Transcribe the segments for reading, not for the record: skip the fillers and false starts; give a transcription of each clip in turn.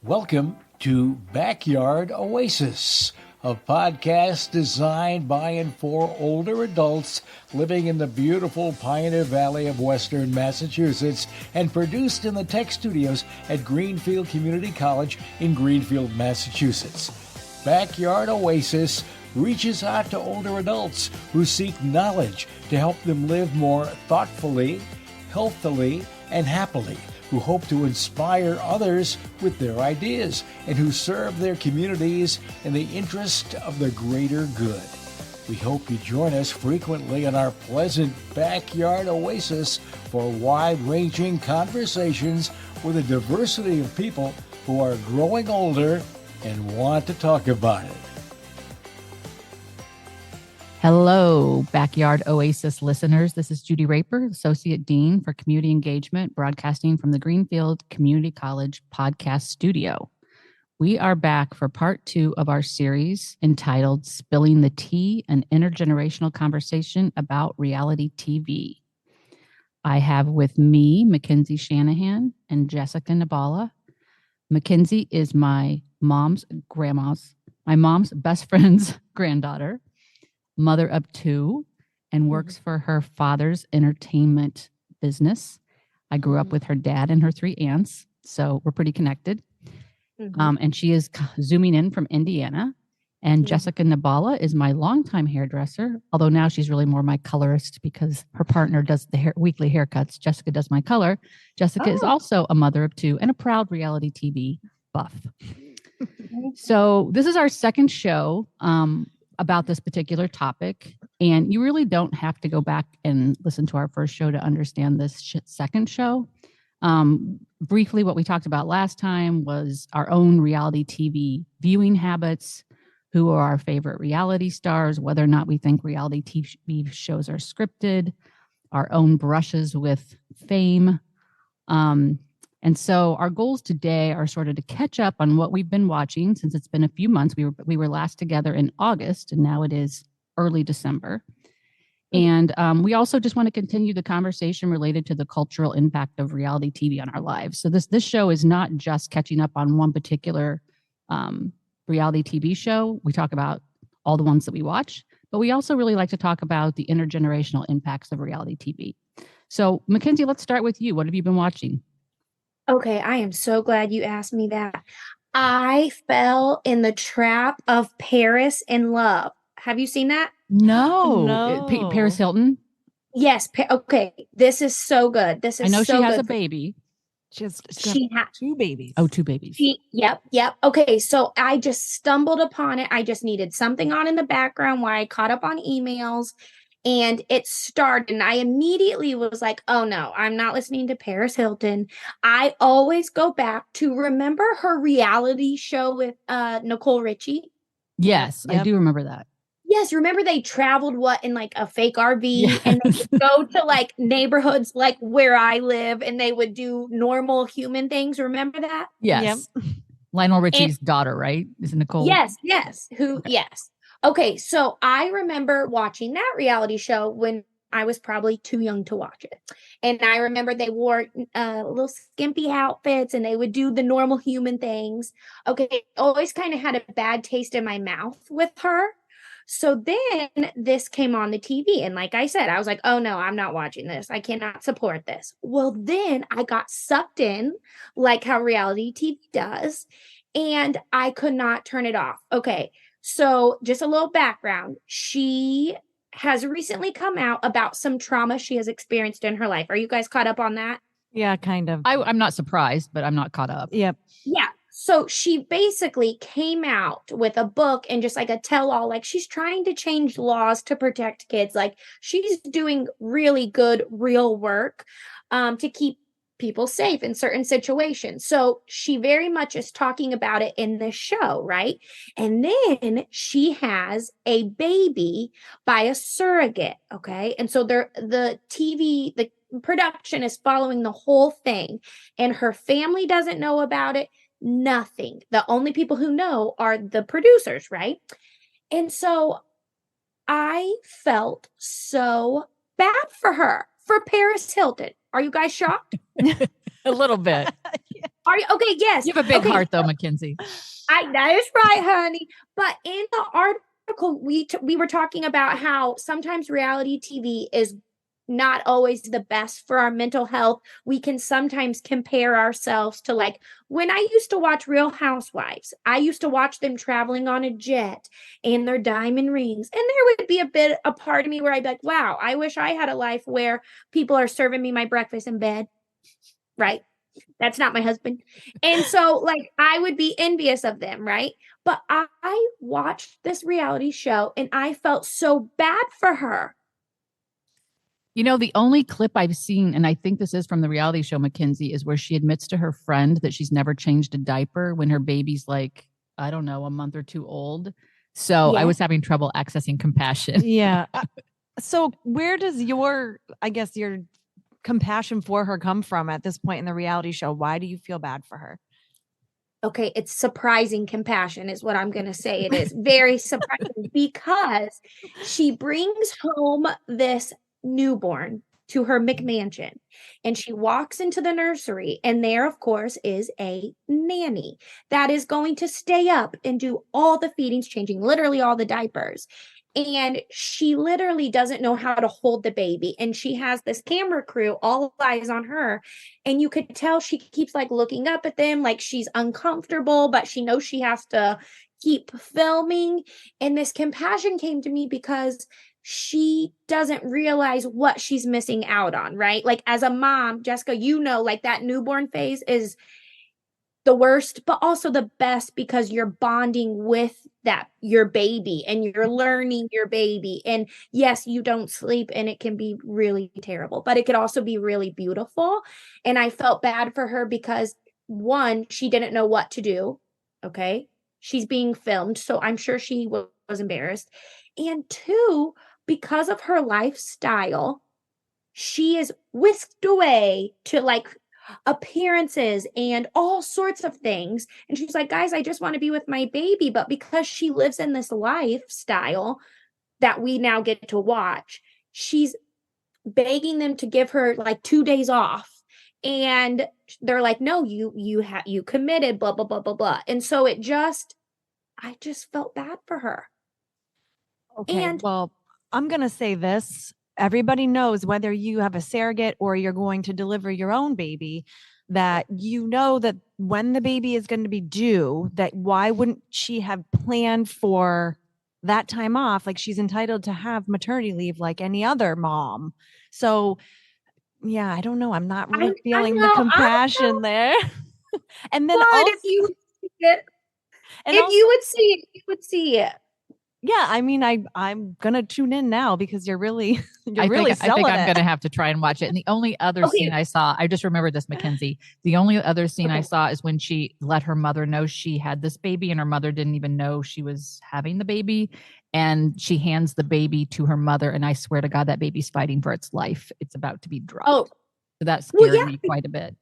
Welcome to Backyard Oasis, a podcast designed by and for older adults living in the beautiful Pioneer Valley of Western Massachusetts and produced in the tech studios at Greenfield Community College in Greenfield, Massachusetts. Backyard Oasis reaches out to older adults who seek knowledge to help them live more thoughtfully, healthily, and happily, who hope to inspire others with their ideas, and who serve their communities in the interest of the greater good. We hope you join us frequently in our pleasant backyard oasis for wide-ranging conversations with a diversity of people who are growing older and want to talk about it. Hello, Backyard Oasis listeners. This is Judy Raper, Associate Dean for Community Engagement, broadcasting from the Greenfield Community College podcast studio. We are back for part 2 of our series entitled Spilling the Tea, an Intergenerational Conversation about Reality TV. I have with me Mackenzie Shanahan and Jessica Niedbala. Mackenzie is my mom's best friend's granddaughter, mother of 2, and works for her father's entertainment business. I grew up with her dad and her 3 aunts, so we're pretty connected. And she is zooming in from Indiana. And Jessica Niedbala is my longtime hairdresser, although now she's really more my colorist because her partner does the weekly haircuts. Jessica does my color. Jessica is also a mother of 2 and a proud reality TV buff. So this is our second show about this particular topic. And you really don't have to go back and listen to our first show to understand this second show. Briefly, what we talked about last time was our own reality TV viewing habits, who are our favorite reality stars, whether or not we think reality TV shows are scripted, our own brushes with fame. And so our goals today are sort of to catch up on what we've been watching since it's been a few months. We were last together in August, and now it is early December. And we also just want to continue the conversation related to the cultural impact of reality TV on our lives. So this show is not just catching up on one particular reality TV show. We talk about all the ones that we watch, but we also really like to talk about the intergenerational impacts of reality TV. So Mackenzie, let's start with you. What have you been watching? Okay, I am so glad you asked me that. I fell in the trap of Paris in Love. Have you seen that? No. Paris Hilton? Yes. Okay, this is so good. This is I know so she has good. a baby. She has 2 babies. Oh, 2 babies. Yep. Okay, so I just stumbled upon it. I just needed something on in the background while I caught up on emails. And it started, and I immediately was like, oh no, I'm not listening to Paris Hilton. I always go back to remember her reality show with Nicole Richie. Yes, Yep. I do remember that. Yes, remember they traveled in like a fake RV and they would go to like neighborhoods like where I live and they would do normal human things. Remember that? Yes. Yep. Lionel Richie's daughter, right? Is it Nicole? Yes. Yes. Okay, so I remember watching that reality show when I was probably too young to watch it. And I remember they wore little skimpy outfits and they would do the normal human things. Okay, always kind of had a bad taste in my mouth with her. So then this came on the TV. And like I said, I was like, oh no, I'm not watching this. I cannot support this. Well, then I got sucked in like how reality TV does. And I could not turn it off. Okay. So just a little background. She has recently come out about some trauma she has experienced in her life. Are you guys caught up on that? Yeah, kind of. I'm not surprised, but I'm not caught up. Yep. Yeah. So she basically came out with a book and just like a tell-all, like she's trying to change laws to protect kids. Like she's doing really good, real work to keep people safe in certain situations. So she very much is talking about it in this show, right? And then she has a baby by a surrogate, okay? And so the production is following the whole thing, and her family doesn't know about it, nothing. The only people who know are the producers, right? And so I felt so bad for her, for Paris Hilton. Are you guys shocked? A little bit. Are you okay? Yes. You have a big Okay, heart, though, Mackenzie. that is right, honey. But in the article, we were talking about how sometimes reality TV is not always the best for our mental health. We can sometimes compare ourselves to, like, when I used to watch Real Housewives, I used to watch them traveling on a jet and their diamond rings. And there would be a part of me where I'd be like, wow, I wish I had a life where people are serving me my breakfast in bed. Right. That's not my husband. And so, like, I would be envious of them, right? But I watched this reality show and I felt so bad for her. You know, the only clip I've seen, and I think this is from the reality show, Mackenzie, is where she admits to her friend that she's never changed a diaper when her baby's like, I don't know, a month or two old. So I Yeah. was having trouble accessing compassion. Yeah. So where does your compassion for her come from at this point in the reality show? Why do you feel bad for her? Okay, it's surprising compassion is what I'm going to say. It is very surprising because she brings home this newborn to her McMansion and she walks into the nursery and there, of course, is a nanny that is going to stay up and do all the feedings, changing literally all the diapers. And she literally doesn't know how to hold the baby. And she has this camera crew, all eyes on her. And you could tell she keeps like looking up at them, like she's uncomfortable, but she knows she has to keep filming. And this compassion came to me because she doesn't realize what she's missing out on, right? Like, as a mom, Jessica, you know, like that newborn phase is the worst, but also the best because you're bonding with your baby and you're learning your baby. And yes, you don't sleep and it can be really terrible, but it could also be really beautiful. And I felt bad for her because, one, she didn't know what to do. Okay. She's being filmed, so I'm sure she was embarrassed. And two, because of her lifestyle, she is whisked away to like appearances and all sorts of things. And she's like, guys, I just want to be with my baby. But because she lives in this lifestyle that we now get to watch, she's begging them to give her like 2 days off. And they're like, no, you committed, blah, blah, blah, blah, blah. And so I just felt bad for her. Okay. And Well, I'm going to say this. Everybody knows whether you have a surrogate or you're going to deliver your own baby, that you know that when the baby is going to be due, that why wouldn't she have planned for that time off? Like, she's entitled to have maternity leave like any other mom. So yeah, I don't know. I'm not really feeling the compassion there. And then but also, if you would see it, and if also, you would see it, you would see it. yeah, I mean, I'm gonna tune in now because you're really I selling think I'm it. going to have to try and watch it. And the only other scene I saw, I just remembered this, Mackenzie. The only other scene I saw is when she let her mother know she had this baby and her mother didn't even know she was having the baby. And she hands the baby to her mother. And I swear to God, that baby's fighting for its life. It's about to be dropped. Oh, so that scared me quite a bit.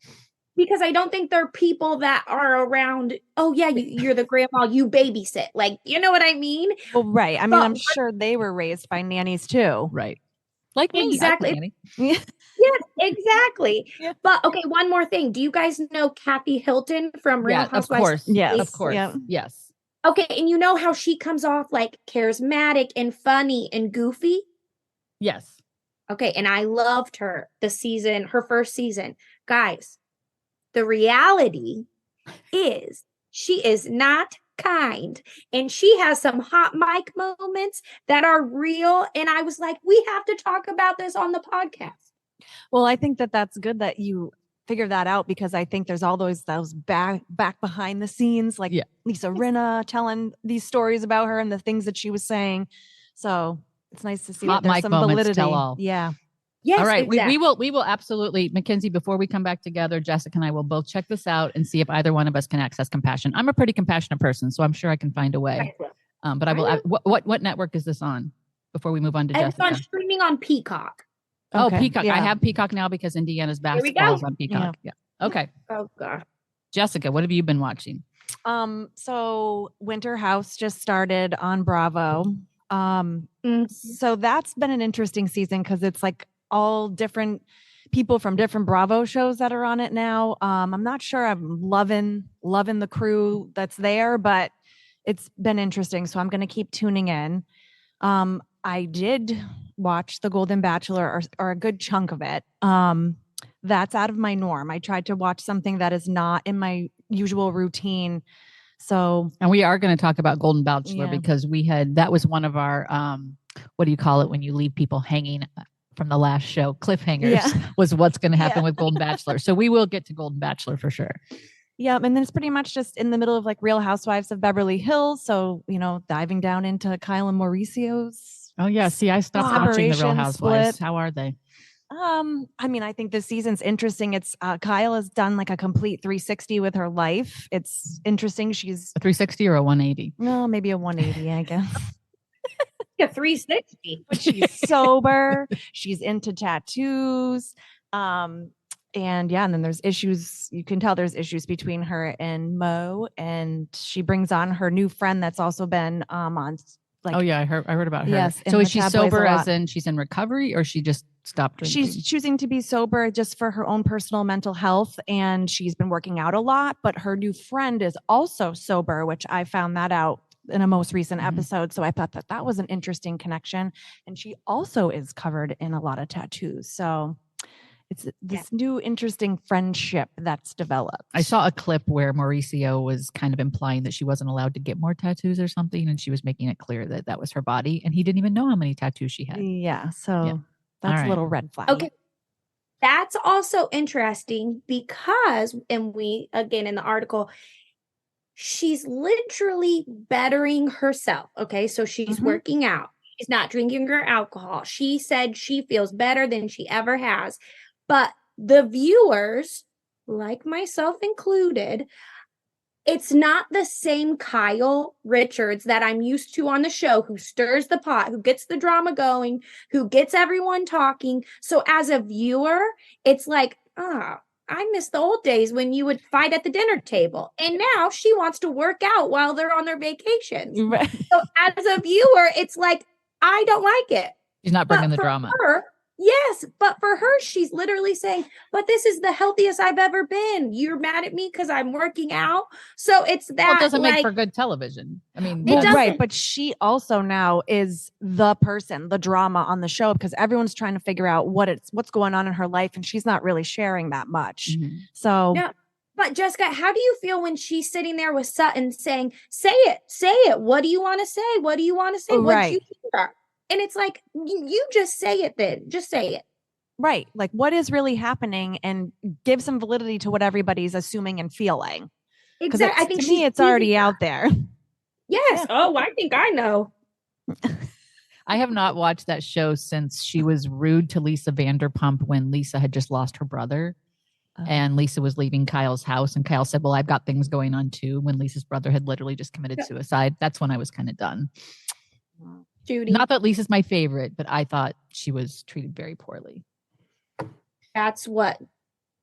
Because I don't think there are people that are around. Oh yeah, you're the grandma, you babysit. Like, you know what I mean? Well, right. I mean, I'm sure they were raised by nannies too. Right. Like me. Exactly. Yeah. Yes, exactly. Yeah. But okay, one more thing. Do you guys know Kathy Hilton from Real Housewives? Of course. Yes. Of course. Yeah. Yes. Okay, and you know how she comes off like charismatic and funny and goofy? Yes. Okay, and I loved her her first season. Guys, the reality is she is not kind, and she has some hot mic moments that are real. And I was like, we have to talk about this on the podcast. Well, I think that that's good that you figure that out, because I think there's all those back behind the scenes, like Lisa Rinna telling these stories about her and the things that she was saying. So it's nice to see hot that there's mic some moments validity. tell all. Yeah. Yes. All right. Exactly. We will absolutely, Mackenzie, before we come back together, Jessica and I will both check this out and see if either one of us can access compassion. I'm a pretty compassionate person, so I'm sure I can find a way. But I will. What network is this on before we move on to Jessica? It's on streaming on Peacock. Oh, Okay. Peacock. Yeah. I have Peacock now because Indiana's basketball is on Peacock. Yeah. Okay. Oh gosh. Jessica, what have you been watching? So Winter House just started on Bravo. So that's been an interesting season because it's like all different people from different Bravo shows that are on it now. I'm not sure I'm loving the crew that's there, but it's been interesting. So I'm going to keep tuning in. I did watch the Golden Bachelor or a good chunk of it. That's out of my norm. I tried to watch something that is not in my usual routine. So, and we are going to talk about Golden Bachelor Yeah. because that was one of our, what do you call it when you leave people hanging from the last show? Cliffhangers Yeah. was what's going to happen Yeah. with Golden Bachelor. So we will get to Golden Bachelor for sure. yeah. And then it's pretty much just in the middle of like Real Housewives of Beverly Hills. So, diving down into Kyle and Mauricio's. Oh yeah. See, I stopped watching the Real Separation Housewives. split. How are they? I think this season's interesting. It's Kyle has done like a complete 360 with her life. It's interesting. She's A 360 or a 180? no, maybe a 180, I guess. A 360. But she's sober. She's into tattoos. And then there's issues. You can tell there's issues between her and Mo, and she brings on her new friend that's also been on. Oh yeah, I heard about her. Yes, in So the is she tabloids sober a as lot. in she's in recovery, or she just stopped drinking? She's choosing to be sober just for her own personal mental health, and she's been working out a lot. But her new friend is also sober, which I found that out in a most recent Mhm. episode. So I thought that was an interesting connection. And she also is covered in a lot of tattoos. So it's this new interesting friendship that's developed. I saw a clip where Mauricio was kind of implying that she wasn't allowed to get more tattoos or something, and she was making it clear that that was her body, and he didn't even know how many tattoos she had. Yeah. So Yeah. that's All right. a little red flag. Okay. That's also interesting because, and we, again, in the article, she's literally bettering herself. Okay. So she's Mhm. working out. She's not drinking her alcohol. She said she feels better than she ever has. But the viewers, like myself included, it's not the same Kyle Richards that I'm used to on the show, who stirs the pot, who gets the drama going, who gets everyone talking. So as a viewer, it's like, I miss the old days when you would fight at the dinner table. And now she wants to work out while they're on their vacations. Right. So as a viewer, it's like, I don't like it. She's not bringing the for drama. her, yes, but for her, she's literally saying, but this is the healthiest I've ever been. You're mad at me because I'm working out. So it's that, Well, it doesn't make like, for good television. I mean, It Well, doesn't. right. But she also now is the person, the drama on the show, because everyone's trying to figure out what's going on in her life, and she's not really sharing that much. Mhm. So No. But Jessica, how do you feel when she's sitting there with Sutton saying, say it. What do you want to say? What do you want to say? What Right. you hear? And it's like, you just say it then. Just say it. right, like what is really happening, and give some validity to what everybody's assuming and feeling. Because Exactly. I think to me, it's already out there. Yes. Yeah. Oh, I think I know. I have not watched that show since she was rude to Lisa Vanderpump when Lisa had just lost her brother. And Lisa was leaving Kyle's house, and Kyle said, well, I've got things going on too, when Lisa's brother had literally just committed suicide. That's when I was kind of done. Judy. Not that Lisa's my favorite, but I thought she was treated very poorly. That's what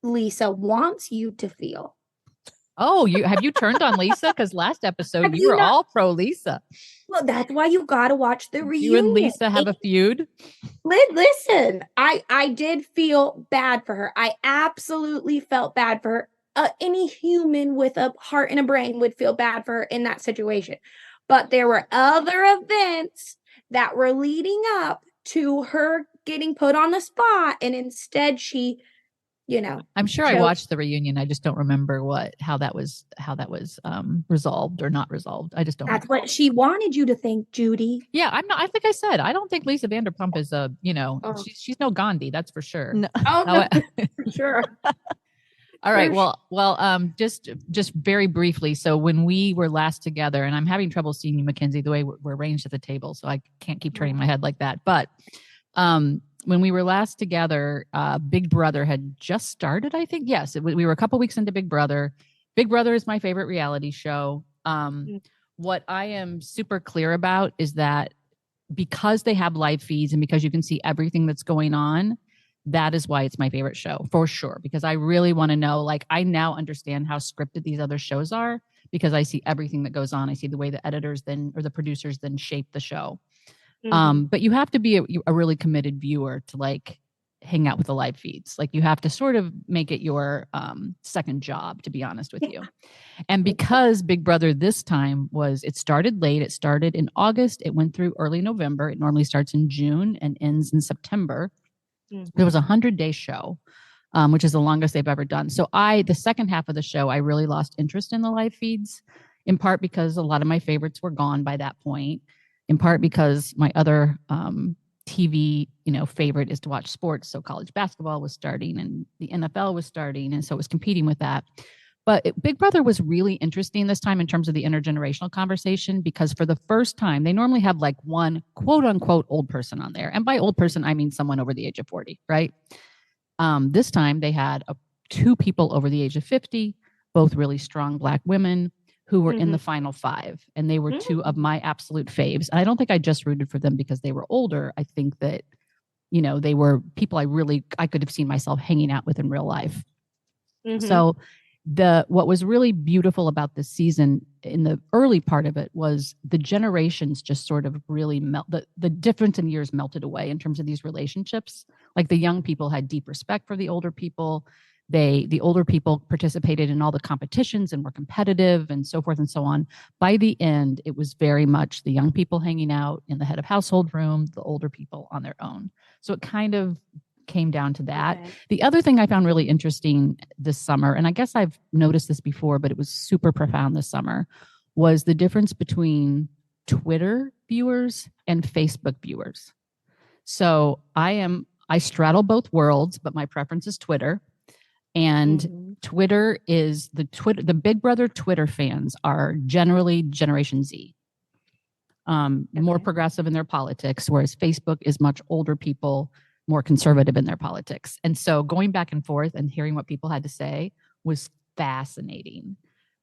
Lisa wants you to feel. Oh, have you turned on Lisa? Because last episode Have you you were not- all pro Lisa. Well, that's why you got to watch the reunion. You and Lisa have a feud. Listen, I did feel bad for her. I absolutely felt bad for her. Any human with a heart and a brain would feel bad for her in that situation. But there were other events that were leading up to her getting put on the spot, and instead she, I'm sure I chose- watched the reunion. I just don't remember how that was resolved or not resolved. I just don't. That's recall. what she wanted you to think, Judy. Yeah, I'm not. I think I said I don't think Lisa Vanderpump is Oh. she's no Gandhi. That's for sure. No. Oh, How- for sure. All right. Sure. Well, just very briefly. So when we were last together, and I'm having trouble seeing you, Mackenzie, the way we're arranged at the table, so I can't keep turning my head like that. But when we were last together, Big Brother had just started, I think. Yes, we were a couple weeks into Big Brother. Big Brother is my favorite reality show. What I am super clear about is that because they have live feeds and because you can see everything that's going on, that is why it's my favorite show for sure. Because I really want to know, like, I now understand how scripted these other shows are because I see everything that goes on. I see the way the editors or the producers then shape the show. Mhm. But you have to be a really committed viewer to hang out with the live feeds. Like you have to sort of make it your second job, to be honest with you. And because Big Brother this time it started late. It started in August. It went through early November. It normally starts in June and ends in September. It was a 100-day show, which is the longest they've ever done. So the second half of the show, I really lost interest in the live feeds, in part because a lot of my favorites were gone by that point, in part because my other TV, favorite is to watch sports. So college basketball was starting and the NFL was starting. And so it was competing with that. But Big Brother was really interesting this time in terms of the intergenerational conversation, because for the first time, they normally have like one quote unquote old person on there. And by old person, I mean someone over the age of 40, right? This time they had two people over the age of 50, both really strong Black women who were in the final 5. And they were two of my absolute faves. And I don't think I just rooted for them because they were older. I think that, they were people I could have seen myself hanging out with in real life. So what was really beautiful about this season in the early part of it was the generations just sort of really the difference in years melted away in terms of these relationships. Like the young people had deep respect for the older people. The older people participated in all the competitions and were competitive and so forth and so on. By the end, it was very much the young people hanging out in the head of household room, the older people on their own. So it kind of came down to that. Okay. The other thing I found really interesting this summer, and I guess I've noticed this before, but it was super profound this summer, was the difference between Twitter viewers and Facebook viewers. So I straddle both worlds, but my preference is Twitter. And Twitter is the Big Brother Twitter fans are generally Generation Z, more progressive in their politics, whereas Facebook is much older people, more conservative in their politics. And so going back and forth and hearing what people had to say was fascinating,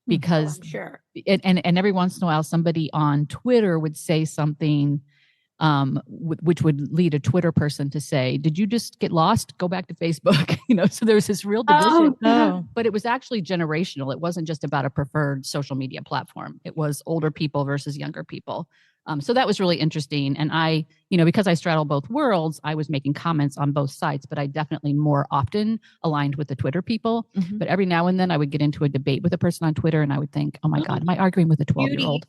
because and every once in a while somebody on Twitter would say something which would lead a Twitter person to say, did you just get lost? Go back to Facebook. So there was this real division, but it was actually generational. It wasn't just about a preferred social media platform. It was older people versus younger people. So that was really interesting. And I, because I straddle both worlds, I was making comments on both sides, but I definitely more often aligned with the Twitter people. But every now and then I would get into a debate with a person on Twitter and I would think, oh my God, am I arguing with a 12-year-old?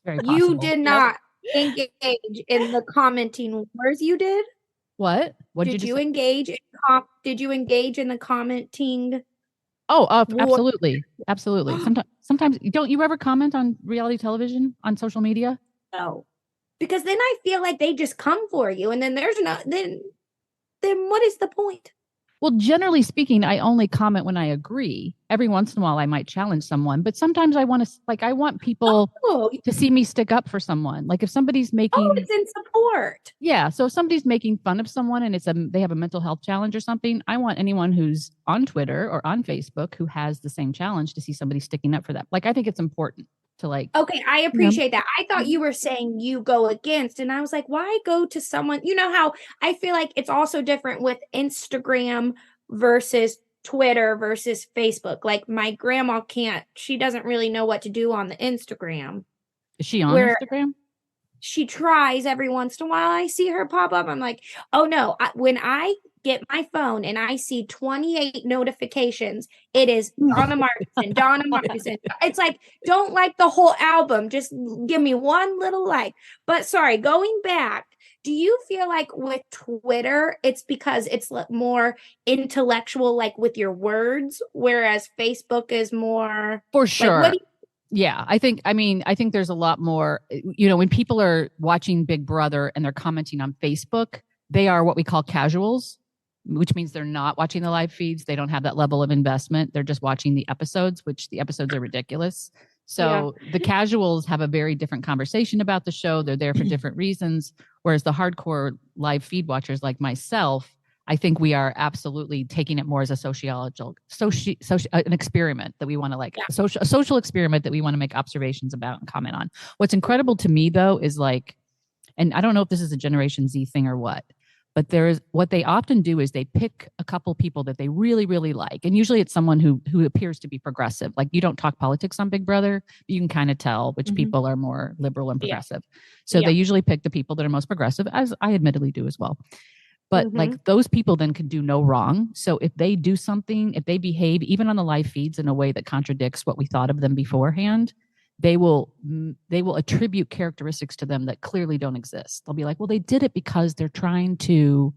Very possible. You did not engage in the commenting wars. You did? What did you engage in the commenting? Absolutely. Sometimes don't you ever comment on reality television on social media? No, because then I feel like they just come for you, and then then what is the point? Well, generally speaking, I only comment when I agree. Every once in a while, I might challenge someone, but sometimes I want people to see me stick up for someone. Like if somebody's making, it's in support. Yeah. So if somebody's making fun of someone and they have a mental health challenge or something, I want anyone who's on Twitter or on Facebook who has the same challenge to see somebody sticking up for that. Like I think it's important to okay, I appreciate that. I thought you were saying you go against, and I was like, why go to someone? You know how I feel like it's also different with Instagram versus Twitter versus Facebook. Like my grandma she doesn't really know what to do on the Instagram. Is she on Instagram? She tries every once in a while. I see her pop up. I'm like, oh no, when I get my phone and I see 28 notifications, it is Donna Martinson. It's like, don't like the whole album. Just give me one little like. But sorry, going back, do you feel like with Twitter, it's because it's more intellectual, like with your words, whereas Facebook is more for sure? Yeah, I think there's a lot more, when people are watching Big Brother and they're commenting on Facebook, they are what we call casuals, which means they're not watching the live feeds. They don't have that level of investment. They're just watching the episodes, which the episodes are ridiculous. So the casuals have a very different conversation about the show. They're there for different reasons. Whereas the hardcore live feed watchers like myself, I think we are absolutely taking it more as a an experiment that we want to a social experiment that we want to make observations about and comment on. What's incredible to me though is and I don't know if this is a Generation Z thing or what, but what they often do is they pick a couple people that they really, really like. And usually it's someone who appears to be progressive. Like you don't talk politics on Big Brother, but you can kind of tell which people are more liberal and progressive. So they usually pick the people that are most progressive, as I admittedly do as well. But like those people then can do no wrong. So if they do something, if they behave even on the live feeds in a way that contradicts what we thought of them beforehand, they will attribute characteristics to them that clearly don't exist. They'll be like, well, they did it because they're trying to,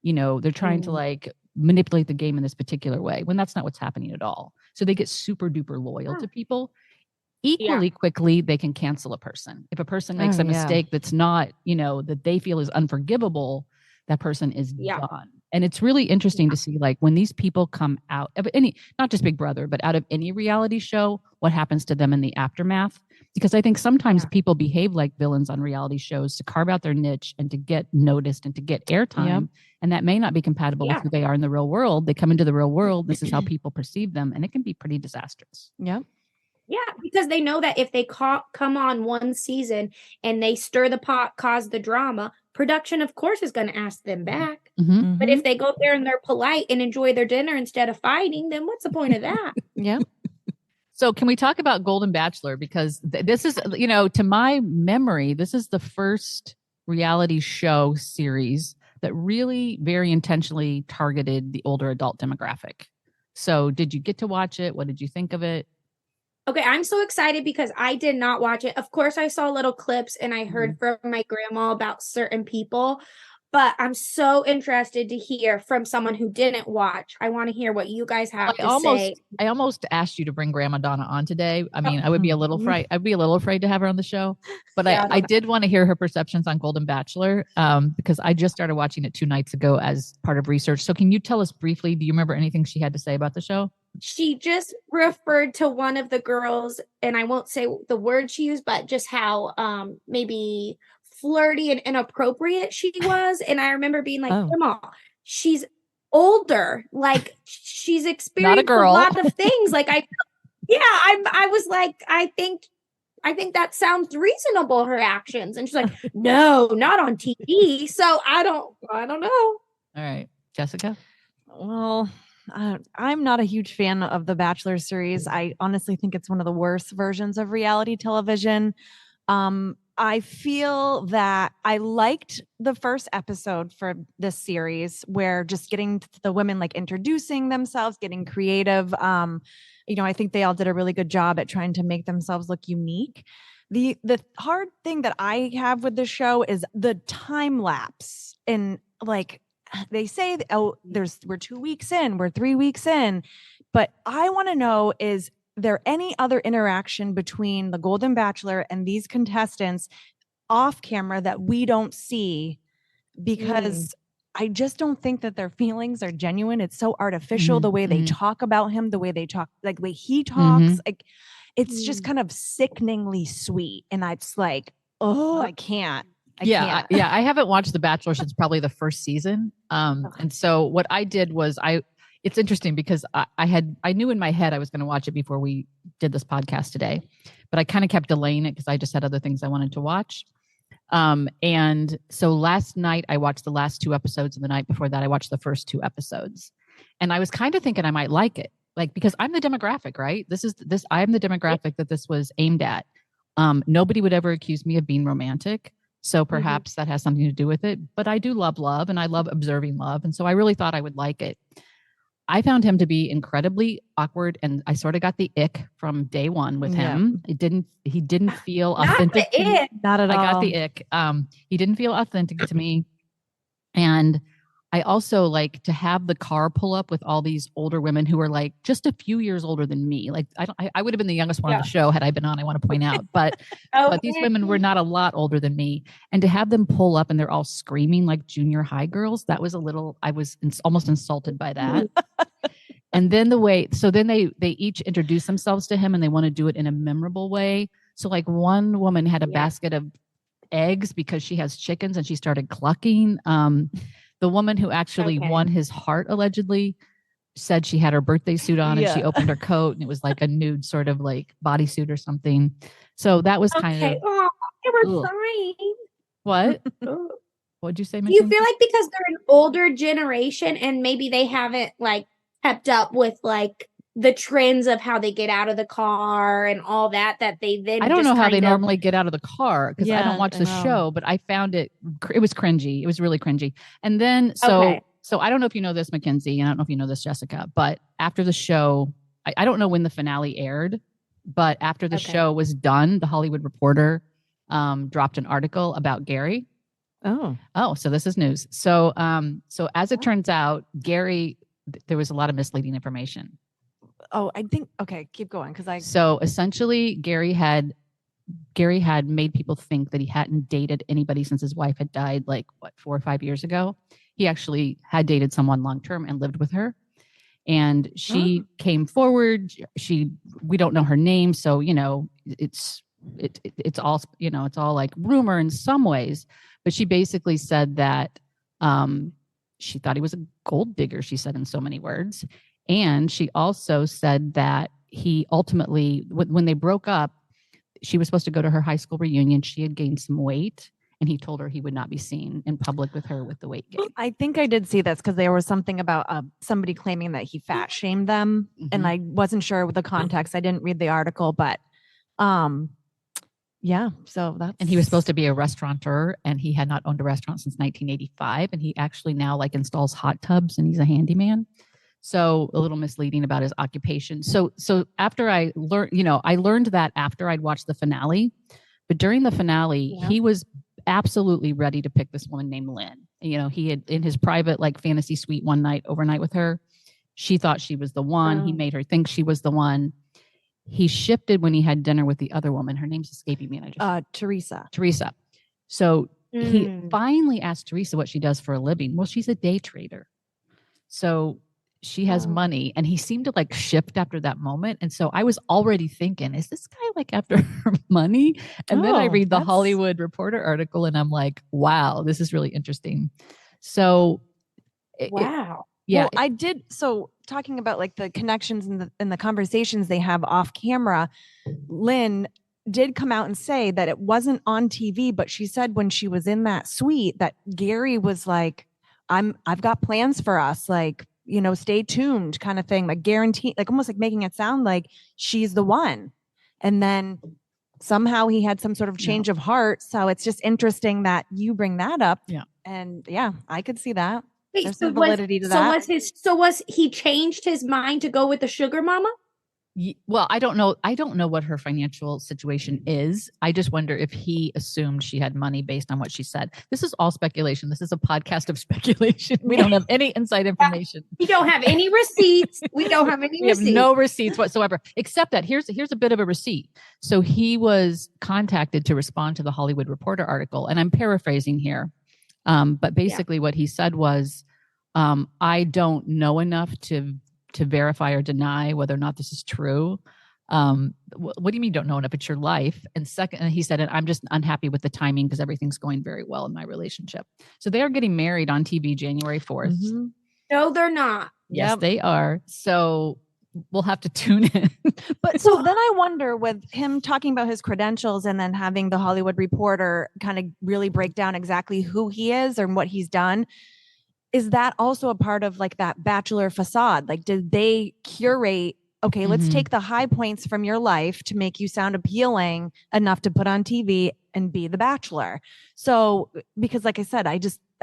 like manipulate the game in this particular way, when that's not what's happening at all. So they get super duper loyal to people. Equally quickly, they can cancel a person. If a person makes a mistake that's not, that they feel is unforgivable, that person is done. And it's really interesting to see, like, when these people come out of any, not just Big Brother, but out of any reality show, what happens to them in the aftermath. Because I think sometimes people behave like villains on reality shows to carve out their niche and to get noticed and to get airtime. And that may not be compatible with who they are in the real world. They come into the real world. This is how people perceive them. And it can be pretty disastrous. Yeah, because they know that if they come on one season and they stir the pot, cause the drama, production, of course, is going to ask them back. But if they go there and they're polite and enjoy their dinner instead of fighting, then what's the point of that? So can we talk about Golden Bachelor? Because this is, to my memory, this is the first reality show series that really very intentionally targeted the older adult demographic. So did you get to watch it? What did you think of it? Okay, I'm so excited because I did not watch it. Of course, I saw little clips and I heard from my grandma about certain people, but I'm so interested to hear from someone who didn't watch. I want to hear what you guys have to say. I almost asked you to bring Grandma Donna on today. I mean, I would be a little afraid to have her on the show, but I did want to hear her perceptions on Golden Bachelor because I just started watching it 2 nights ago as part of research. So can you tell us briefly, do you remember anything she had to say about the show? She just referred to one of the girls, and I won't say the word she used, but just how maybe flirty and inappropriate she was. And I remember being like, Grandma, she's older. Like, she's experienced a lot of things. Like, I was like, I think that sounds reasonable, her actions. And she's like, no, not on TV. So I don't know. All right. Jessica? Well, I'm not a huge fan of the Bachelor series. I honestly think it's one of the worst versions of reality television. I feel that I liked the first episode for this series, where just getting the women like introducing themselves, getting creative. I think they all did a really good job at trying to make themselves look unique. The hard thing that I have with the show is the time lapse. And like, they say, we're 2 weeks in, we're 3 weeks in, but I want to know, is there any other interaction between the Golden Bachelor and these contestants off camera that we don't see? Because I just don't think that their feelings are genuine. It's so artificial, the way they talk about him, the way they talk, like the way he talks, like it's just kind of sickeningly sweet. And it's like, I can't. I haven't watched The Bachelor since probably the first season. And so what I did was it's interesting because I knew in my head I was going to watch it before we did this podcast today, but I kind of kept delaying it because I just had other things I wanted to watch. And so last night I watched the last 2 episodes, and the night before that I watched the first 2 episodes, and I was kind of thinking I might like it, like, because I'm the demographic, right? I am the demographic that this was aimed at. Nobody would ever accuse me of being romantic. So perhaps that has something to do with it. But I do love love, and I love observing love. And so I really thought I would like it. I found him to be incredibly awkward, and I sort of got the ick from day one with him. He didn't feel authentic. Not at all. I got the ick. He didn't feel authentic to me. And I also like to have the car pull up with all these older women who are like just a few years older than me. Like I would have been the youngest one on the show had I been on, I want to point out, but these women were not a lot older than me. And to have them pull up and they're all screaming like junior high girls, that was I was almost insulted by that. And then they each introduce themselves to him, and they want to do it in a memorable way. So like one woman had a basket of eggs because she has chickens, and she started clucking. The woman who actually won his heart allegedly said she had her birthday suit on, and she opened her coat, and it was like a nude sort of like bodysuit or something. So that was kind of. Oh, they were crying. What? What'd you say, Mackenzie? Do you feel like because they're an older generation and maybe they haven't like kept up with like the trends of how they get out of the car and all that they then I don't just know how they kind of- normally get out of the car because I don't Yeah, watch I the know. show, but I found it was cringy. It was really cringy. And then so I don't know if you know this, Mackenzie, and I don't know if you know this, Jessica, but after the show, I don't know when the finale aired, but after the show was done, the Hollywood Reporter dropped an article about Gary. Oh, so this is news. So as it turns out, Gary, there was a lot of misleading information. Oh, I think, okay, keep going. So essentially Gary had made people think that he hadn't dated anybody since his wife had died, like 4 or 5 years ago. He actually had dated someone long-term and lived with her. And she came forward. We don't know her name. So, it's all, it's all like rumor in some ways, but she basically said that she thought he was a gold digger, she said in so many words. And she also said that he ultimately, when they broke up, she was supposed to go to her high school reunion. She had gained some weight, and he told her he would not be seen in public with her with the weight gain. I think I did see this because there was something about somebody claiming that he fat shamed them, and I wasn't sure with the context. I didn't read the article, but yeah. So that's. And he was supposed to be a restaurateur, and he had not owned a restaurant since 1985, and he actually now installs hot tubs, and he's a handyman. So a little misleading about his occupation. So after I learned, I learned that after I'd watched the finale, but during the finale, he was absolutely ready to pick this woman named Lynn. He had in his private fantasy suite one night, overnight with her. She thought she was the one. He made her think she was the one. He shifted when he had dinner with the other woman. Her name's escaping me. And I just Teresa. So he finally asked Teresa what she does for a living. Well, she's a day trader. So she has money, and he seemed to shift after that moment. And so I was already thinking, is this guy after her money? And then I read the Hollywood Reporter article, and I'm like, wow, this is really interesting. So, wow. Well, I did. So talking about the connections and the conversations they have off camera, Lynn did come out and say that it wasn't on TV, but she said when she was in that suite that Gary was like, I've got plans for us. Stay tuned kind of thing, guarantee, almost making it sound like she's the one. And then somehow he had some sort of change of heart. So it's just interesting that you bring that up. Yeah. And I could see that. Wait, There's some validity to that. Was he changed his mind to go with the sugar mama? Well, I don't know what her financial situation is. I just wonder if he assumed she had money based on what she said. This is all speculation. This is a podcast of speculation. We don't have any inside information. We don't have any receipts. We don't have any receipts. We have no receipts whatsoever, except that here's a bit of a receipt. So he was contacted to respond to the Hollywood Reporter article, and I'm paraphrasing here. But basically what he said was, I don't know enough to verify or deny whether or not this is true. What do you mean don't know enough? It's your life. And second, he said, and I'm just unhappy with the timing because everything's going very well in my relationship. So they are getting married on TV January 4th. Mm-hmm. No, they're not. Yes, they are. So we'll have to tune in. But so then I wonder, with him talking about his credentials and then having the Hollywood Reporter kind of really break down exactly who he is and what he's done, is that also a part of that Bachelor facade? Did they curate, okay, let's take the high points from your life to make you sound appealing enough to put on TV and be the Bachelor? So, because like I said, I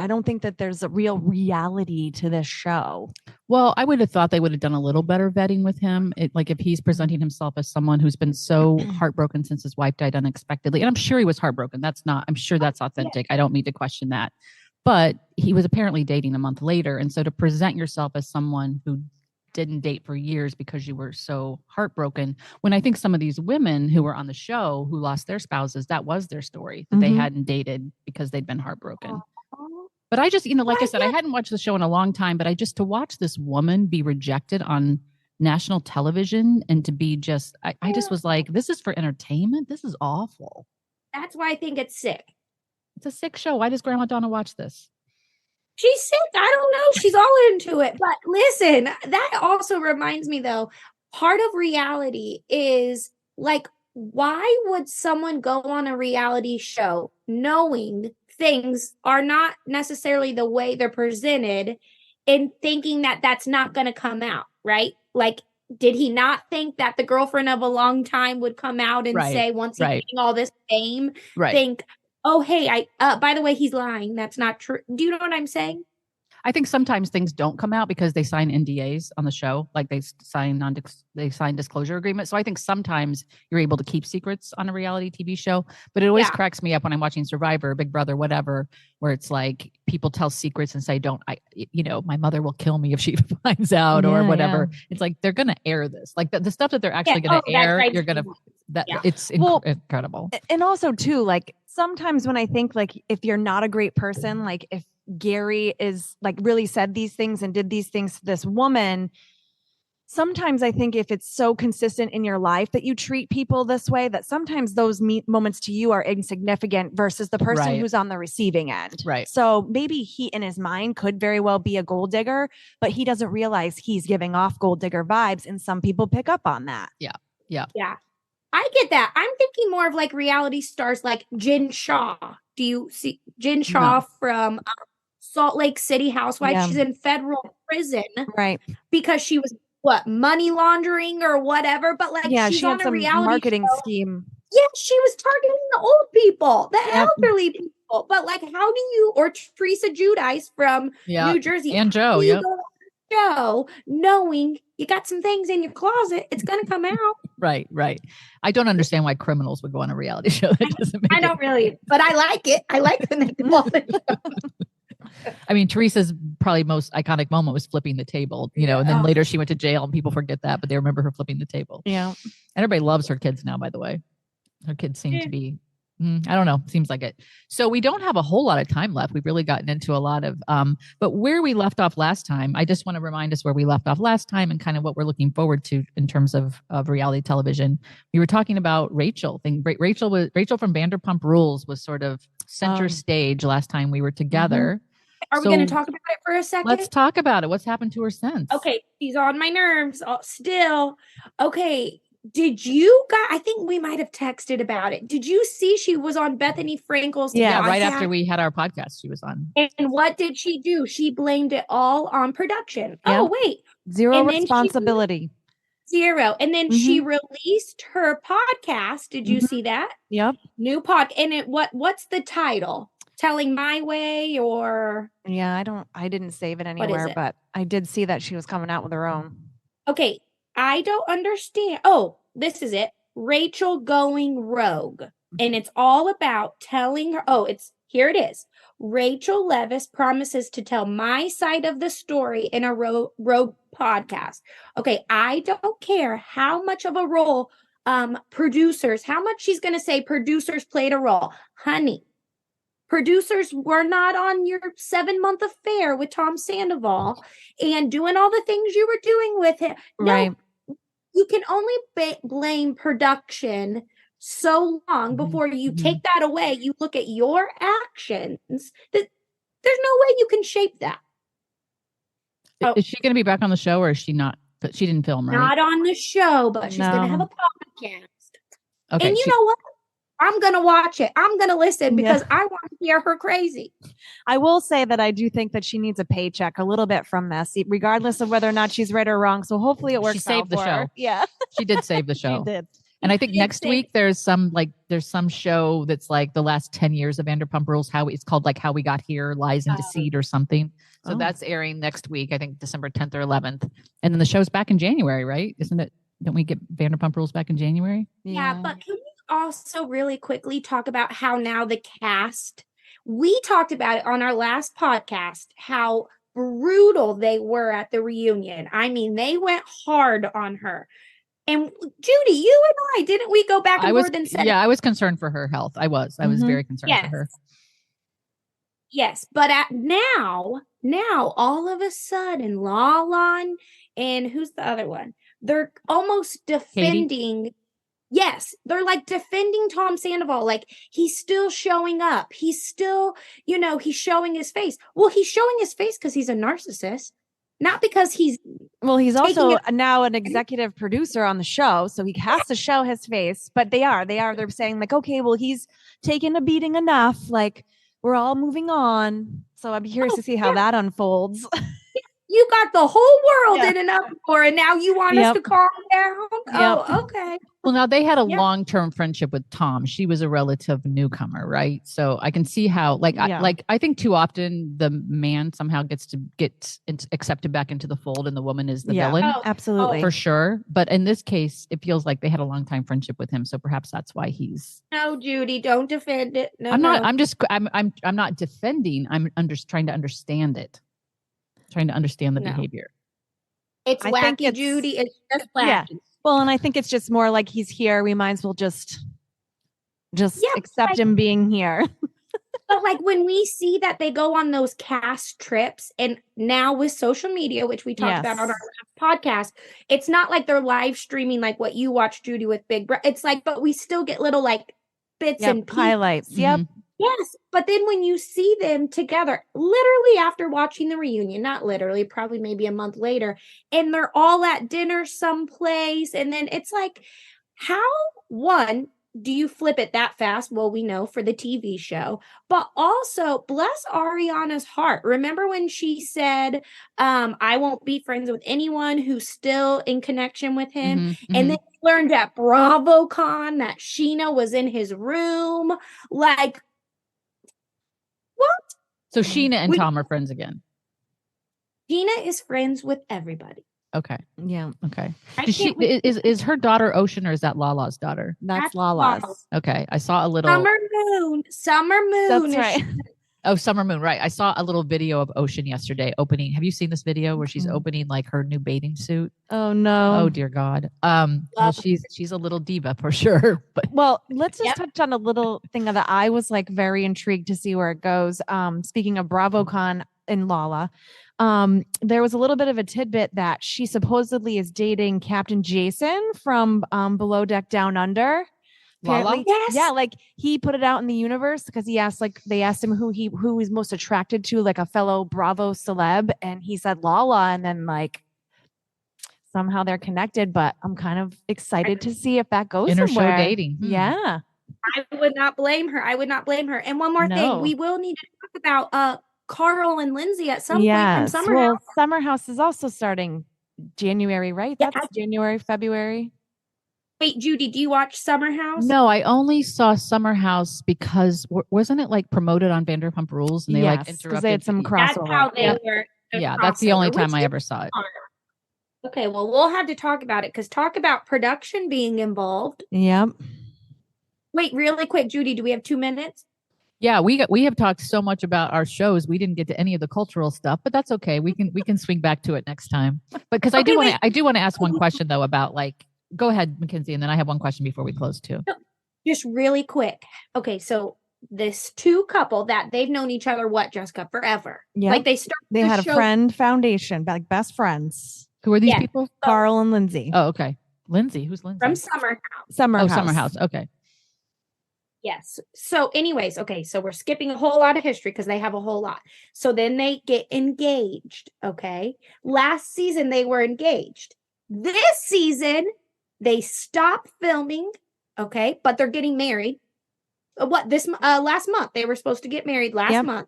don't think that there's a real reality to this show. Well, I would have thought they would have done a little better vetting with him. If he's presenting himself as someone who's been so heartbroken since his wife died unexpectedly, and I'm sure he was heartbroken. I'm sure that's authentic. I don't mean to question that. But he was apparently dating a month later. And so to present yourself as someone who didn't date for years because you were so heartbroken, when I think some of these women who were on the show who lost their spouses, that was their story, that they hadn't dated because they'd been heartbroken. But I just, like I said, I hadn't watched the show in a long time, but to watch this woman be rejected on national television and to be I just was like, this is for entertainment. This is awful. That's why I think it's sick. It's a sick show. Why does Grandma Donna watch this? She's sick. I don't know. She's all into it. But listen, that also reminds me, though, part of reality is why would someone go on a reality show knowing things are not necessarily the way they're presented and thinking that that's not going to come out, right? did he not think that the girlfriend of a long time would come out and Right, say, once he's right. getting all this fame, Right. think, oh, hey, by the way, he's lying. That's not true. Do you know what I'm saying? I think sometimes things don't come out because they sign NDAs on the show, like they sign disclosure agreements. So I think sometimes you're able to keep secrets on a reality TV show, but it always cracks me up when I'm watching Survivor, Big Brother, whatever, where it's like people tell secrets and say, my mother will kill me if she finds out or whatever. Yeah. It's like, they're going to air this, like the stuff that they're actually going to air. You're going to, it's incredible. And also too, like sometimes when I think like, if you're not a great person, like if Gary is like really said these things and did these things to this woman, sometimes I think if it's so consistent in your life that you treat people this way, that sometimes those moments to you are insignificant versus the person who's on the receiving end. Right. So maybe he in his mind could very well be a gold digger, but he doesn't realize he's giving off gold digger vibes, and some people pick up on that. Yeah. I get that. I'm thinking more of like reality stars like Jen Shaw. Do you see Jen Shaw from Salt Lake City Housewives? Yeah. She's in federal prison, right? Because she was money laundering or whatever. But like, she's she on had a some reality marketing show. scheme. Yeah, she was targeting the old people, the elderly people. But like, how do you, or Teresa Giudice from New Jersey, and Joe, Joe, knowing you got some things in your closet, it's going to come out. Right. I don't understand why criminals would go on a reality show. That doesn't make I don't really, but I like it. I like when they go on the show. I mean, Teresa's probably most iconic moment was flipping the table, and then later she went to jail and people forget that, but they remember her flipping the table. Yeah. And everybody loves her kids now, by the way. Her kids seem to be, I don't know, seems like it. So we don't have a whole lot of time left. We've really gotten into a lot of, but where we left off last time, I just want to remind us where we left off last time and kind of what we're looking forward to in terms of reality television. We were talking about Rachel. Rachel from Vanderpump Rules was sort of center stage last time we were together. Are we going to talk about it for a second? Let's talk about it. What's happened to her since? Okay, she's on my nerves still. Okay. Did you guys, I think we might have texted about it. Did you see she was on Bethany Frankel's podcast? Right after we had our podcast, she was on. And what did she do? She blamed it all on production. Yeah. Oh, wait. Zero responsibility. Zero. And then she released her podcast. Did you see that? Yep. New pod. And what's the title? Telling My Way or? Yeah, I didn't save it anywhere, but I did see that she was coming out with her own. Okay. I don't understand. Oh, this is it. Rachel Going Rogue. And it's all about telling her. Oh, here it is. Rachel Leviss promises to tell my side of the story in a rogue podcast. Okay. I don't care how much of a role producers, how much she's going to say producers played a role. Honey, producers were not on your 7-month affair with Tom Sandoval and doing all the things you were doing with him. No, you can only blame production so long before you take that away. You look at your actions. There's no way you can shape that. Is she going to be back on the show or is she not? But she didn't film, right? Not on the show, but she's going to have a podcast. Okay, and you know what? I'm going to watch it. I'm going to listen because I want to hear her crazy. I will say that I do think that she needs a paycheck a little bit from this, regardless of whether or not she's right or wrong. So hopefully it works. She saved the show. Her. Yeah. She did save the show. She did. And I think next week there's some show that's like the last 10 years of Vanderpump Rules. It's called like How We Got Here, Lies and Deceit or something. So that's airing next week. I think December 10th or 11th. And then the show's back in January, right? Isn't it? Don't we get Vanderpump Rules back in January? Yeah, but can we also really quickly talk about how now the cast, we talked about it on our last podcast, how brutal they were at the reunion. I mean, they went hard on her. And Judy, you and I, didn't we go back and forth and say? Yeah, I was concerned for her health. I was very concerned for her. Yes, but now all of a sudden, Lala and who's the other one? They're almost defending. Katie? Yes, they're like defending Tom Sandoval. Like he's still showing up. He's still, he's showing his face. Well, he's showing his face because he's a narcissist, not because he's. Well, he's also now an executive producer on the show, so he has to show his face. But they're saying like, okay, well, he's taken a beating enough. Like we're all moving on. So I'm curious to see how that unfolds. You got the whole world Yeah. in an uproar, and now you want us to calm down? Oh, okay. Well, now they had a Yep. long-term friendship with Tom. She was a relative newcomer, right? So I can see how, I think too often the man somehow gets accepted back into the fold, and the woman is the villain. Oh, Absolutely. For sure. But in this case, it feels like they had a long time friendship with him. So perhaps that's why he's. No, Judy, don't defend it. No, I'm not. no. I'm not defending. I'm just trying to understand it. Trying to understand the No. behavior. It's I think wacky, Judy. It's just wacky. Yeah. Well, and I think it's just more like he's here. We might as well just accept him being here. But like when we see that they go on those cast trips, and now with social media, which we talked about on our last podcast, it's not like they're live streaming like what you watch, Judy, with Big Brother. It's like, but we still get little like bits and pieces. Highlights. Yep. Yes, but then when you see them together, literally after watching the reunion, not literally, probably maybe a month later, and they're all at dinner someplace, and then it's like, how, one, do you flip it that fast? Well, we know for the TV show, but also bless Ariana's heart. Remember when she said, I won't be friends with anyone who's still in connection with him? And then learned at BravoCon that Sheena was in his room. Like, what? So Sheena and Tom are friends again. Sheena is friends with everybody. Okay. Yeah. Okay. Is her daughter Ocean, or is that Lala's daughter? That's Lala's. Lala. Okay. I saw a little Summer Moon. That's right. Oh, Summer Moon. Right. I saw a little video of Ocean yesterday opening. Have you seen this video where she's opening like her new bathing suit? Oh no. Oh dear God. Well, she's a little diva for sure. But let's just touch on a little thing that I was like very intrigued to see where it goes. Speaking of BravoCon and Lala, there was a little bit of a tidbit that she supposedly is dating Captain Jason from Below Deck Down Under. Lala? Yes. Yeah, like he put it out in the universe because they asked him who he's most attracted to, like a fellow Bravo celeb, and he said Lala, and then like somehow they're connected. But I'm kind of excited to see if that goes Inter somewhere. show dating. Yeah, I would not blame her. And one more thing, we will need to talk about Carl and Lindsay at some point from Summer House. Summer House is also starting January, right? Yeah, That's January, February. Wait, Judy, do you watch Summer House? No, I only saw Summer House because wasn't it like promoted on Vanderpump Rules, and they like interrupted? Because they had some crossover. That's how they were. Yeah, that's the only time I ever saw it. Okay, well, we'll have to talk about it because talk about production being involved. Yep. Wait, really quick, Judy, do we have 2 minutes? Yeah, we have talked so much about our shows. We didn't get to any of the cultural stuff, but that's okay. We can swing back to it next time. But because I do want to ask one question though about like. Go ahead, Mackenzie, and then I have one question before we close too. Just really quick. Okay, so this two couple that they've known each other, Jessica, forever. Yeah, like they had a friend foundation, like best friends. Who are these people? Carl and Lindsay. Oh, okay. Lindsay, who's Lindsay? From Summer House. Summer House. Okay. Yes. So, anyways, okay. So we're skipping a whole lot of history because they have a whole lot. So then they get engaged. Okay. Last season they were engaged. This season. They stop filming, okay, but they're getting married. Last month they were supposed to get married last month.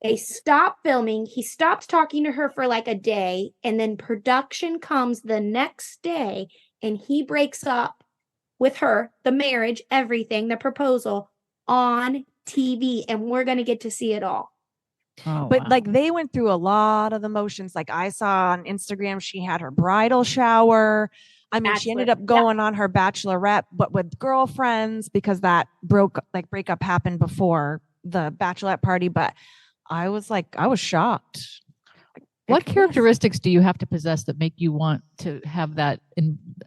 They stop filming. He stops talking to her for like a day, and then production comes the next day, and he breaks up with her, the marriage, everything, the proposal on TV, and we're gonna get to see it all. Oh, but like they went through a lot of emotions. Like I saw on Instagram, she had her bridal shower. I mean, she ended up going on her bachelorette, but with girlfriends because that breakup happened before the bachelorette party. But I was shocked. What characteristics do you have to possess that make you want to have that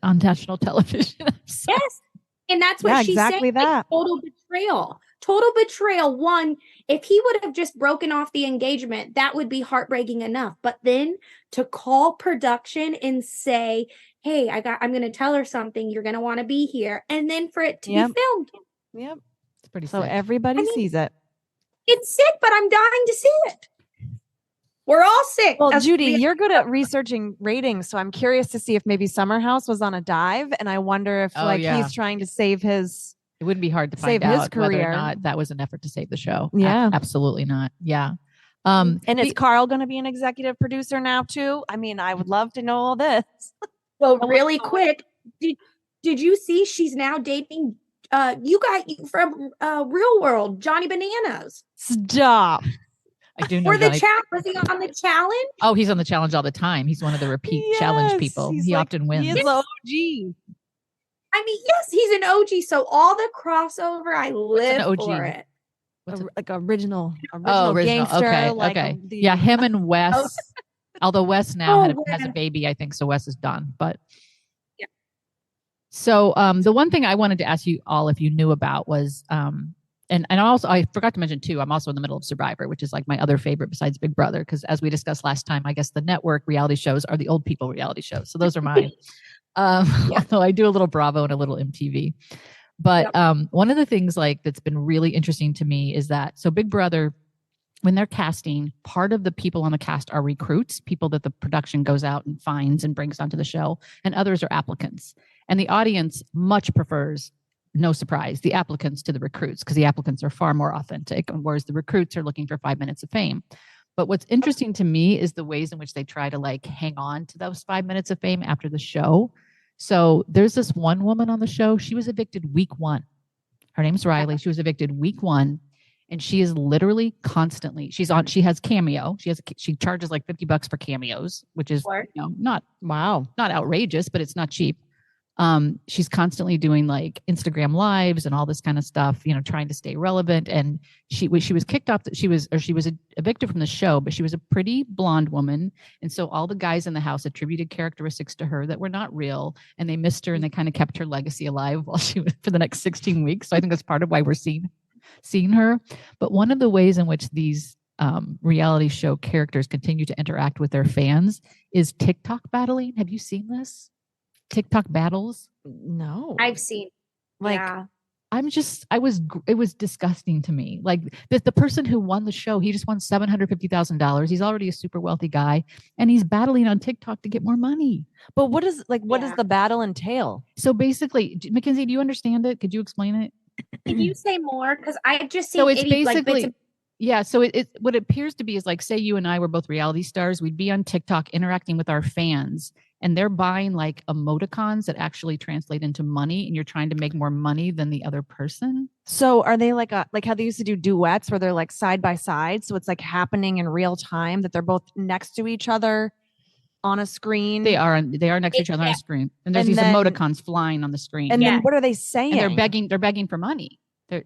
on national television? Yes. And that's what she's exactly saying. That. Like, total betrayal. One, if he would have just broken off the engagement, that would be heartbreaking enough. But then to call production and say, hey, I'm going to tell her something. You're going to want to be here. And then for it to be filmed. Yep. It's pretty so sick. Everybody sees it. It's sick, but I'm dying to see it. We're all sick. Well, Judy, you're good at researching ratings. So I'm curious to see if maybe Summer House was on a dive. And I wonder if he's trying to save his. It wouldn't be hard to find out whether or not that was an effort to save the show. Yeah. Absolutely not. Yeah. And is Carl going to be an executive producer now too? I mean, I would love to know all this. Well, really quick, did you see she's now dating you guys from Real World, Johnny Bananas? Stop. I do know. Was he on the challenge? Oh, he's on the challenge all the time. He's one of the repeat challenge people. He often wins. He is OG. I mean, yes, he's an OG. So all the crossover, I live for it. Like original Okay, gangster. okay. Yeah, him and Wes. Although Wes now has a baby, I think, so Wes is done. But yeah. So the one thing I wanted to ask you all if you knew about was and also I forgot to mention too, I'm also in the middle of Survivor, which is like my other favorite besides Big Brother, because as we discussed last time, I guess the network reality shows are the old people reality shows. So those are mine. Although I do a little Bravo and a little MTV. But one of the things like that's been really interesting to me is that so Big Brother, when they're casting, part of the people on the cast are recruits, people that the production goes out and finds and brings onto the show, and others are applicants. And the audience much prefers, no surprise, the applicants to the recruits, because the applicants are far more authentic, whereas the recruits are looking for 5 minutes of fame. But what's interesting to me is the ways in which they try to like hang on to those 5 minutes of fame after the show. So there's this one woman on the show. She was evicted week 1. Her name's Riley. She was evicted week 1. And she is literally constantly, she has Cameo. She charges like $50 for cameos, which is not outrageous, but it's not cheap. She's constantly doing like Instagram lives and all this kind of stuff, trying to stay relevant. And she was kicked off. She was evicted from the show, but she was a pretty blonde woman. And so all the guys in the house attributed characteristics to her that were not real, and they missed her, and they kind of kept her legacy alive while she was for the next 16 weeks. So I think that's part of why we're seeing her. But one of the ways in which these reality show characters continue to interact with their fans is TikTok battling. Have you seen this? TikTok battles? No. I've seen. It was disgusting to me. Like the person who won the show, he just won $750,000. He's already a super wealthy guy, and he's battling on TikTok to get more money. But what does the battle entail? So basically, Mackenzie, do you understand it? Could you explain it? Can you say more? Because I just see so it's basically so it what it appears to be is like, say you and I were both reality stars, we'd be on TikTok interacting with our fans, and they're buying like emoticons that actually translate into money, and you're trying to make more money than the other person. So are they like how they used to do duets where they're like side by side, so it's like happening in real time that they're both next to each other on a screen? They are next to each other on a screen, and there's these emoticons flying on the screen. And then what are they saying? And they're begging for money. They're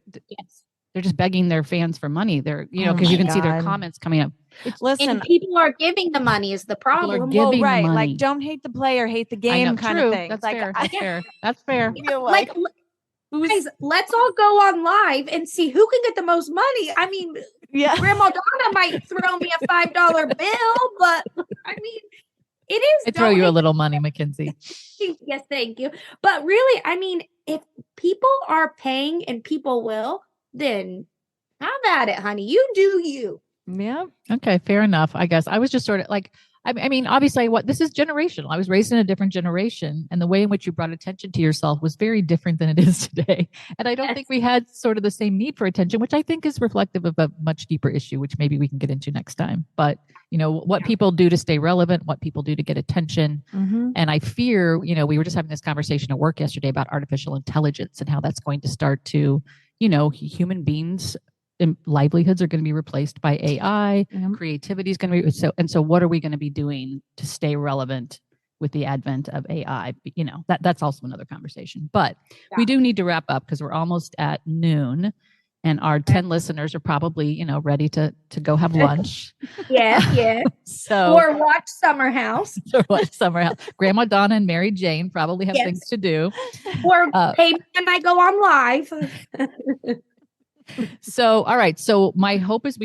just begging their fans for money. They're, because you can see their comments coming up. Listen, and people are giving the money is the problem. Well, right. The like, don't hate the player, hate the game kind of thing. That's fair. That's fair. Guys, let's all go on live and see who can get the most money. I mean, Grandma Donna might throw me a $5 bill, but I mean, it is. I throw you a little money, Mackenzie. Yes, thank you. But really, I mean, if people are paying and people will, then have at it, honey. You do you. Yeah. Okay. Fair enough. I guess I was just sort of like, I mean, obviously this is generational. I was raised in a different generation, and the way in which you brought attention to yourself was very different than it is today. And I don't think we had sort of the same need for attention, which I think is reflective of a much deeper issue, which maybe we can get into next time. But what people do to stay relevant, what people do to get attention. Mm-hmm. And I fear, we were just having this conversation at work yesterday about artificial intelligence and how that's going to start to, human beings' livelihoods are going to be replaced by AI. Mm-hmm. Creativity is going to be so what are we going to be doing to stay relevant with the advent of AI? That's also another conversation. But we do need to wrap up because we're almost at noon, and our 10 listeners are probably ready to go have lunch. Yeah. So or watch Summer House. Grandma Donna and Mary Jane probably have things to do. Or Peyton and I go on live. So, all right. So my hope is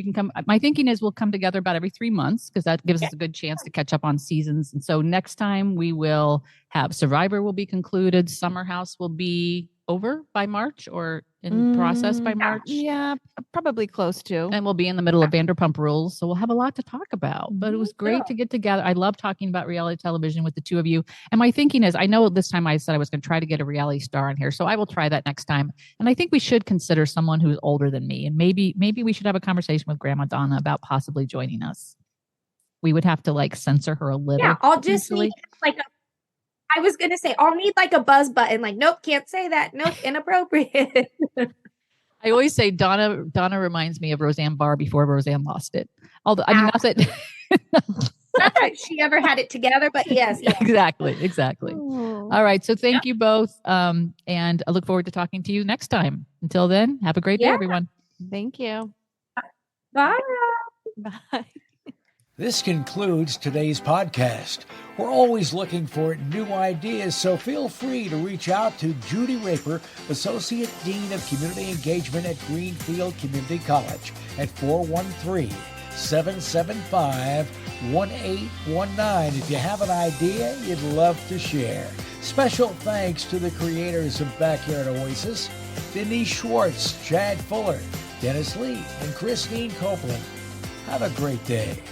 my thinking is we'll come together about every 3 months, because that gives us a good chance to catch up on seasons. And so next time we will have Survivor will be concluded. Summer House will be over by March or in process by March. Yeah, probably close to. And we'll be in the middle of Vanderpump Rules. So we'll have a lot to talk about. But it was great to get together. I love talking about reality television with the two of you. And my thinking is, I know this time I said I was going to try to get a reality star on here. So I will try that next time. And I think we should consider someone who's older than me. And maybe we should have a conversation with Grandma Donna about possibly joining us. We would have to like censor her a little. Yeah, I'll just need like I was going to say, I'll need like a buzz button. Like, nope, can't say that. Nope, inappropriate. I always say Donna reminds me of Roseanne Barr before Roseanne lost it. Although, I mean, not that she ever had it together, but yes. Exactly. Oh. All right. So thank you both. And I look forward to talking to you next time. Until then, have a great day, everyone. Thank you. Bye. Bye. This concludes today's podcast. We're always looking for new ideas, so feel free to reach out to Judy Raper, Associate Dean of Community Engagement at Greenfield Community College at 413-775-1819 if you have an idea you'd love to share. Special thanks to the creators of Backyard Oasis, Denise Schwartz, Chad Fuller, Dennis Lee, and Christine Copeland. Have a great day.